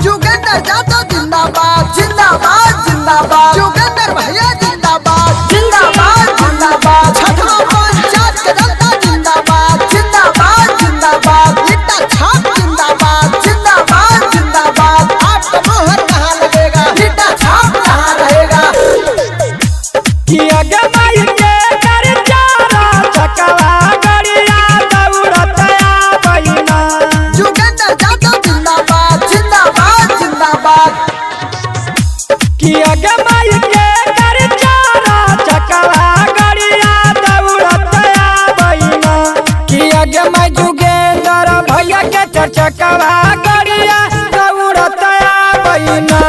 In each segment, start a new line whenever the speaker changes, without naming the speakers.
जुगेंद्र जादव जिंदाबाद जिंदाबाद जिंदाबाद। जुगेंद्र भैया जिंदाबाद जिंदाबाद जिंदाबाद। छठवा पंचायत के जनता जिंदाबाद जिंदाबाद जिंदाबाद। इट्टा छाप जिंदाबाद जिंदाबाद जिंदाबाद। आपका मोहर कहाँ लगेगा, इट्टा छाप कहाँ रहेगा।
चकवा गरिया दौड़त आबैना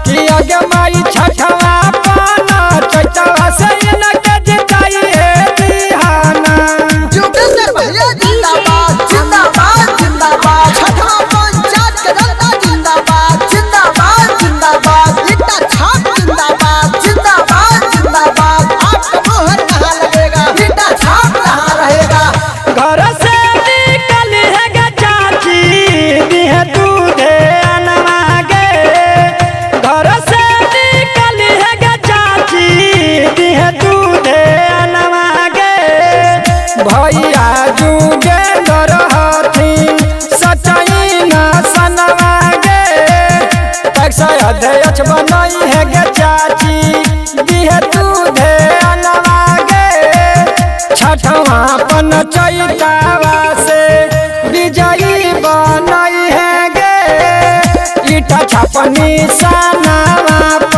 कि आगे माई छठवा पाना चैतवा से इनके जिताई है दिहाना।
जुगेंद्र भैया जिंदाबाद जिंदाबाद जिंदाबाद। छठवा पंचायत के जनता जिंदाबाद जिंदाबाद जिंदाबाद। इट्टा छाप जिंदाबाद जिंदाबाद जिंदाबाद। आपका मोहर कहाँ लगेगा, इट्टा छाप कहाँ रहेगा।
घर से भैया जुगेंद्र हथिन सचाई न सनवागे अध्यक्ष बनाई है गे चाची दिहे दूधे अनवागे। छठवा पंचायतवा से विजयी बनाई है गे इटा छपनी सनवा।